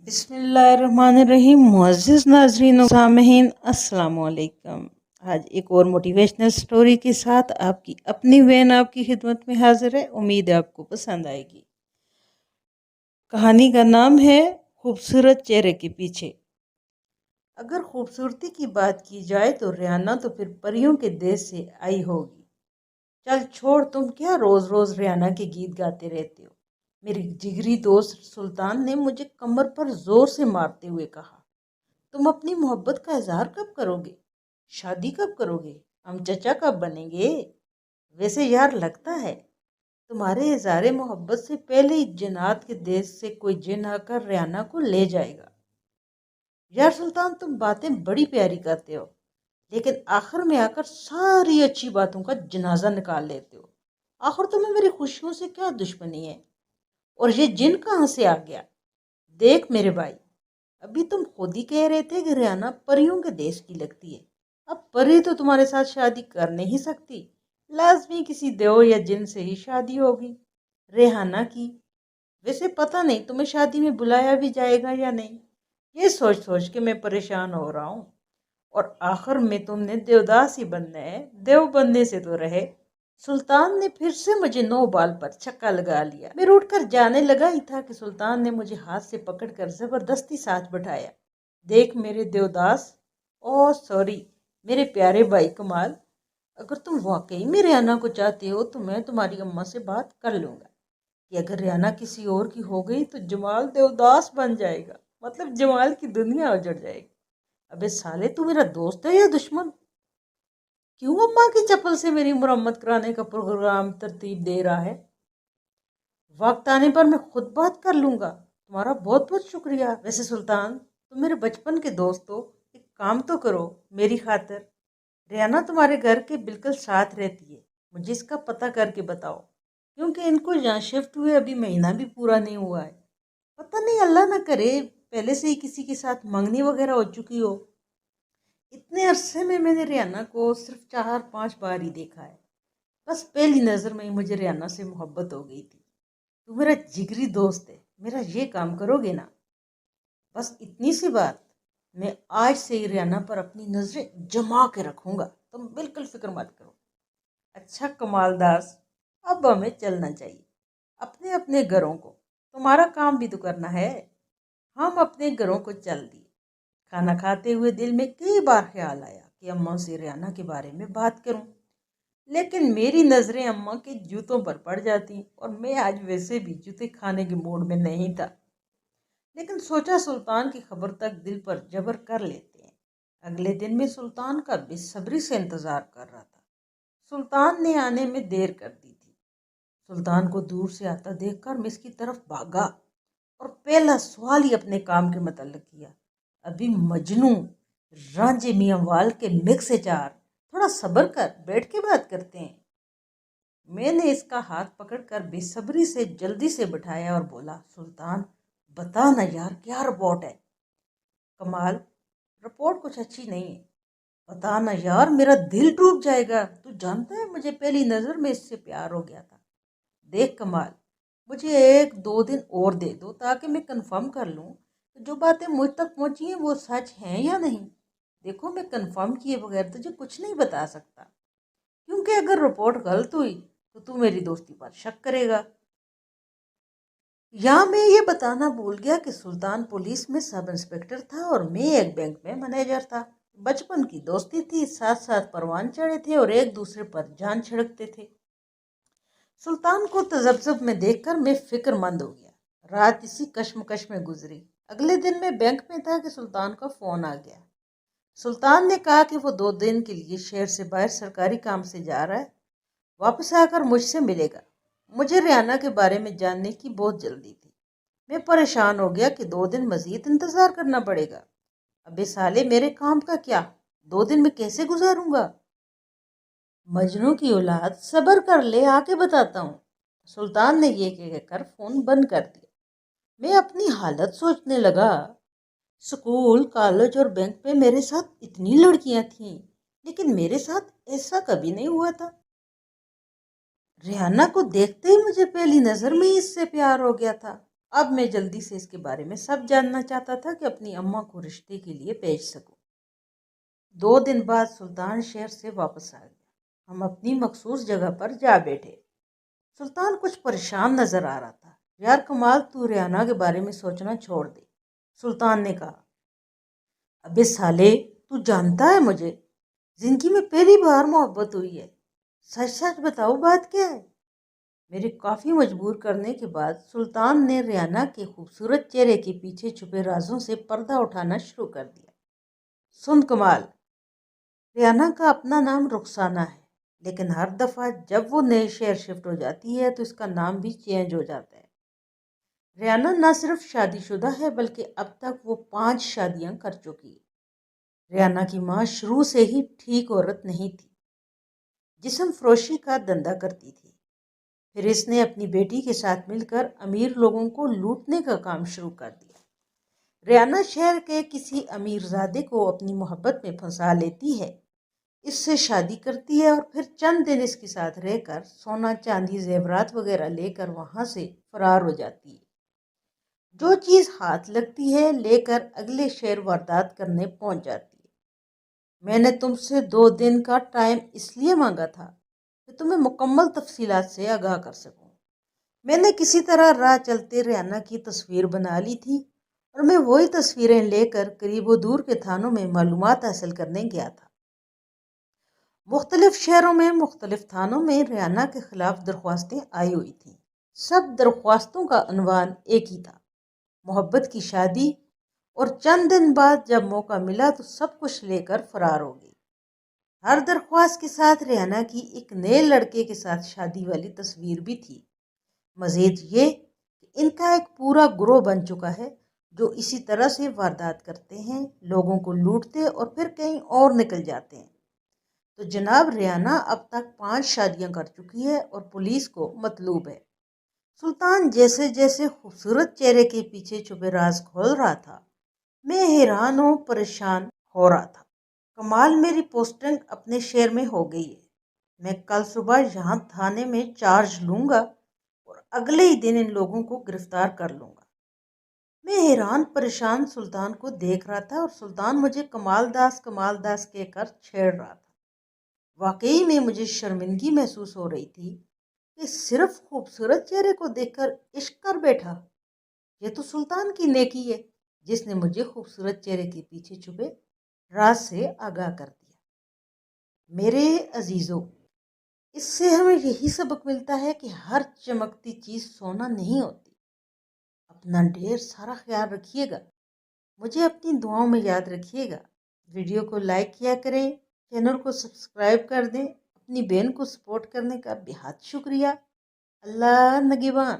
بسم اللہ الرحمن الرحیم۔ معزز ناظرین و سامعین، السلام علیکم۔ آج ایک اور موٹیویشنل سٹوری کے ساتھ آپ کی اپنی وین آپ کی خدمت میں حاضر ہے۔ امید ہے آپ کو پسند آئے گی۔ کہانی کا نام ہے خوبصورت چہرے کے پیچھے۔ اگر خوبصورتی کی بات کی جائے تو ریحانہ تو پھر پریوں کے دیش سے آئی ہوگی۔ چل چھوڑ، تم کیا روز روز ریحانہ کے گیت گاتے رہتے ہو؟ میری جگری دوست سلطان نے مجھے کمر پر زور سے مارتے ہوئے کہا۔ تم اپنی محبت کا اظہار کب کرو گے؟ شادی کب کرو گے؟ ہم چچا کب بنیں گے؟ ویسے یار، لگتا ہے تمہارے اظہار محبت سے پہلے ہی جنات کے دیش سے کوئی جن آ کر ریحانہ کو لے جائے گا۔ یار سلطان، تم باتیں بڑی پیاری کرتے ہو، لیکن آخر میں آ کر ساری اچھی باتوں کا جنازہ نکال لیتے ہو۔ آخر تمہیں میری خوشیوں سے کیا دشمنی ہے؟ اور یہ جن کہاں سے آ گیا؟ دیکھ میرے بھائی، ابھی تم خود ہی کہہ رہے تھے کہ ریحانہ پریوں کے دیش کی لگتی ہے۔ اب پری تو تمہارے ساتھ شادی کر نہیں سکتی، لازمی کسی دیو یا جن سے ہی شادی ہوگی ریحانہ کی۔ ویسے پتہ نہیں تمہیں شادی میں بلایا بھی جائے گا یا نہیں، یہ سوچ سوچ کے میں پریشان ہو رہا ہوں۔ اور آخر میں تم نے دیوداس ہی بننا ہے، دیو بننے سے تو رہے۔ سلطان نے پھر سے مجھے 9 بال پر چھکا لگا لیا۔ میں روٹ کر جانے لگا ہی تھا کہ سلطان نے مجھے ہاتھ سے پکڑ کر زبردستی ساتھ بٹھایا۔ دیکھ میرے دیوداس، سوری میرے پیارے بھائی کمال، اگر تم واقعی میں ریحانہ کو چاہتے ہو تو میں تمہاری اماں سے بات کر لوں گا کہ اگر ریحانہ کسی اور کی ہو گئی تو جمال دیوداس بن جائے گا، مطلب جمال کی دنیا اجڑ جائے گی۔ ابے سالے، تو میرا دوست ہے یا دشمن؟ کیوں اماں کی چپل سے میری مرمت کرانے کا پروگرام ترتیب دے رہا ہے؟ وقت آنے پر میں خود بات کر لوں گا۔ تمہارا بہت بہت شکریہ۔ ویسے سلطان، تم میرے بچپن کے دوست ہو، ایک کام تو کرو میری خاطر۔ ریحانہ تمہارے گھر کے بالکل ساتھ رہتی ہے، مجھے اس کا پتہ کر کے بتاؤ، کیونکہ ان کو یہاں شفٹ ہوئے ابھی مہینہ بھی پورا نہیں ہوا ہے۔ پتہ نہیں، اللہ نہ کرے پہلے سے ہی کسی کے ساتھ منگنی وغیرہ ہو چکی ہو۔ اتنے عرصے میں نے ریحانہ کو صرف 4-5 بار ہی دیکھا ہے۔ بس پہلی نظر میں ہی مجھے ریحانہ سے محبت ہو گئی تھی۔ تو میرا جگری دوست ہے، میرا یہ کام کرو گے نا؟ بس اتنی سی بات، میں آج سے ہی ریحانہ پر اپنی نظریں جما کے رکھوں گا، تم بالکل فکر مت کرو۔ اچھا کمال داس، اب ہمیں چلنا چاہیے اپنے اپنے گھروں کو، تمہارا کام بھی تو کرنا ہے۔ ہم اپنے گھروں کو چل دیے۔ کھانا کھاتے ہوئے دل میں کئی بار خیال آیا کہ اماں سے ریحانہ کے بارے میں بات کروں، لیکن میری نظریں اماں کے جوتوں پر پڑ جاتی اور میں آج ویسے بھی جوتے کھانے کے موڈ میں نہیں تھا۔ لیکن سوچا سلطان کی خبر تک دل پر جبر کر لیتے ہیں۔ اگلے دن میں سلطان کا بے صبری سے انتظار کر رہا تھا۔ سلطان نے آنے میں دیر کر دی تھی۔ سلطان کو دور سے آتا دیکھ کر میں اس کی طرف بھاگا اور پہلا سوال ہی اپنے کام کے متعلق کیا۔ ابھی مجنوں رانجھے میاں وال کے مکس اچار، تھوڑا صبر کر، بیٹھ کے بات کرتے ہیں۔ میں نے اس کا ہاتھ پکڑ کر بے صبری سے جلدی سے بٹھایا اور بولا، سلطان بتا نا یار، کیا رپورٹ ہے؟ کمال، رپورٹ کچھ اچھی نہیں ہے، بتا نا یار، میرا دل ڈوب جائے گا۔ تو جانتا ہے مجھے پہلی نظر میں اس سے پیار ہو گیا تھا۔ دیکھ کمال، مجھے 1-2 دن اور دے دو تاکہ میں کنفرم کر لوں کہ جو باتیں مجھ تک پہنچی ہیں وہ سچ ہیں یا نہیں۔ دیکھو، میں کنفرم کیے بغیر تجھے کچھ نہیں بتا سکتا، کیونکہ اگر رپورٹ غلط ہوئی تو میری دوستی پر شک کرے گا۔ یہاں میں یہ بتانا بھول گیا کہ سلطان پولیس میں سب انسپکٹر تھا اور میں ایک بینک میں مینیجر تھا۔ بچپن کی دوستی تھی، ساتھ ساتھ پروان چڑھے تھے اور ایک دوسرے پر جان چھڑکتے تھے۔ سلطان کو تذبذب میں دیکھ کر میں فکر مند ہو گیا۔ رات اسی کشمکش میں گزری۔ اگلے دن میں بینک میں تھا کہ سلطان کا فون آ گیا۔ سلطان نے کہا کہ وہ 2 دن کے لیے شہر سے باہر سرکاری کام سے جا رہا ہے، واپس آ کر مجھ سے ملے گا۔ مجھے ریحانہ کے بارے میں جاننے کی بہت جلدی تھی۔ میں پریشان ہو گیا کہ 2 دن مزید انتظار کرنا پڑے گا۔ ابے سالے، میرے کام کا کیا؟ 2 دن میں کیسے گزاروں گا؟ مجنوں کی اولاد، صبر کر لے، آ کے بتاتا ہوں۔ سلطان نے یہ کہہ کر فون بند کر دیا۔ میں اپنی حالت سوچنے لگا۔ سکول، کالج اور بینک پہ میرے ساتھ اتنی لڑکیاں تھیں، لیکن میرے ساتھ ایسا کبھی نہیں ہوا تھا۔ ریحانہ کو دیکھتے ہی مجھے پہلی نظر میں ہی اس سے پیار ہو گیا تھا۔ اب میں جلدی سے اس کے بارے میں سب جاننا چاہتا تھا کہ اپنی اماں کو رشتے کے لیے بھیج سکوں۔ 2 دن بعد سلطان شہر سے واپس آ گیا۔ ہم اپنی مخصوص جگہ پر جا بیٹھے۔ سلطان کچھ پریشان نظر آ رہا تھا۔ یار کمال، تو ریانہ کے بارے میں سوچنا چھوڑ دے، سلطان نے کہا۔ ابے سالے، تو جانتا ہے مجھے زندگی میں پہلی بار محبت ہوئی ہے۔ سچ سچ بتاؤ، بات کیا ہے؟ میرے کافی مجبور کرنے کے بعد سلطان نے ریانہ کے خوبصورت چہرے کے پیچھے چھپے رازوں سے پردہ اٹھانا شروع کر دیا۔ سن کمال، ریانہ کا اپنا نام رخسانہ ہے، لیکن ہر دفعہ جب وہ نئے شہر شفٹ ہو جاتی ہے تو اس کا نام بھی چینج ہو جاتا ہے۔ ریانہ نہ صرف شادی شدہ ہے بلکہ اب تک وہ 5 شادیاں کر چکی ہے۔ ریانہ کی ماں شروع سے ہی ٹھیک عورت نہیں تھی، جسم فروشی کا دھندا کرتی تھی۔ پھر اس نے اپنی بیٹی کے ساتھ مل کر امیر لوگوں کو لوٹنے کا کام شروع کر دیا۔ ریانہ شہر کے کسی امیر زادے کو اپنی محبت میں پھنسا لیتی ہے، اس سے شادی کرتی ہے اور پھر چند دن اس کے ساتھ رہ کر سونا چاندی زیورات وغیرہ لے کر وہاں سے فرار ہو جاتی ہے۔ جو چیز ہاتھ لگتی ہے لے کر اگلے شہر واردات کرنے پہنچ جاتی ہے۔ میں نے تم سے 2 دن کا ٹائم اس لیے مانگا تھا کہ تمہیں مکمل تفصیلات سے آگاہ کر سکوں۔ میں نے کسی طرح راہ چلتے ریانہ کی تصویر بنا لی تھی اور میں وہی تصویریں لے کر قریب و دور کے تھانوں میں معلومات حاصل کرنے گیا تھا۔ مختلف شہروں میں مختلف تھانوں میں ریانہ کے خلاف درخواستیں آئی ہوئی تھیں۔ سب درخواستوں کا عنوان ایک ہی تھا: محبت کی شادی، اور چند دن بعد جب موقع ملا تو سب کچھ لے کر فرار ہو گئی۔ ہر درخواست کے ساتھ ریانہ کی ایک نئے لڑکے کے ساتھ شادی والی تصویر بھی تھی۔ مزید یہ کہ ان کا ایک پورا گروہ بن چکا ہے جو اسی طرح سے واردات کرتے ہیں، لوگوں کو لوٹتے اور پھر کہیں اور نکل جاتے ہیں۔ تو جناب، ریانہ اب تک 5 شادیاں کر چکی ہے اور پولیس کو مطلوب ہے۔ سلطان جیسے جیسے خوبصورت چہرے کے پیچھے چھپے راز کھول رہا تھا، میں حیران و پریشان ہو رہا تھا۔ کمال، میری پوسٹنگ اپنے شہر میں ہو گئی ہے۔ میں کل صبح یہاں تھانے میں چارج لوں گا اور اگلے ہی دن ان لوگوں کو گرفتار کر لوں گا۔ میں حیران پریشان سلطان کو دیکھ رہا تھا اور سلطان مجھے کمال داس کہہ کر چھیڑ رہا تھا۔ واقعی میں مجھے شرمندگی محسوس ہو رہی تھی کہ صرف خوبصورت چہرے کو دیکھ کر عشق کر بیٹھا۔ یہ تو سلطان کی نیکی ہے جس نے مجھے خوبصورت چہرے کے پیچھے چھپے راز سے آگاہ کر دیا۔ میرے عزیزو، اس سے ہمیں یہی سبق ملتا ہے کہ ہر چمکتی چیز سونا نہیں ہوتی۔ اپنا ڈھیر سارا خیال رکھیے گا، مجھے اپنی دعاؤں میں یاد رکھیے گا۔ ویڈیو کو لائک کیا کریں، چینل کو سبسکرائب کر دیں۔ اپنی بہن کو سپورٹ کرنے کا بہت شکریہ۔ اللہ نگہبان۔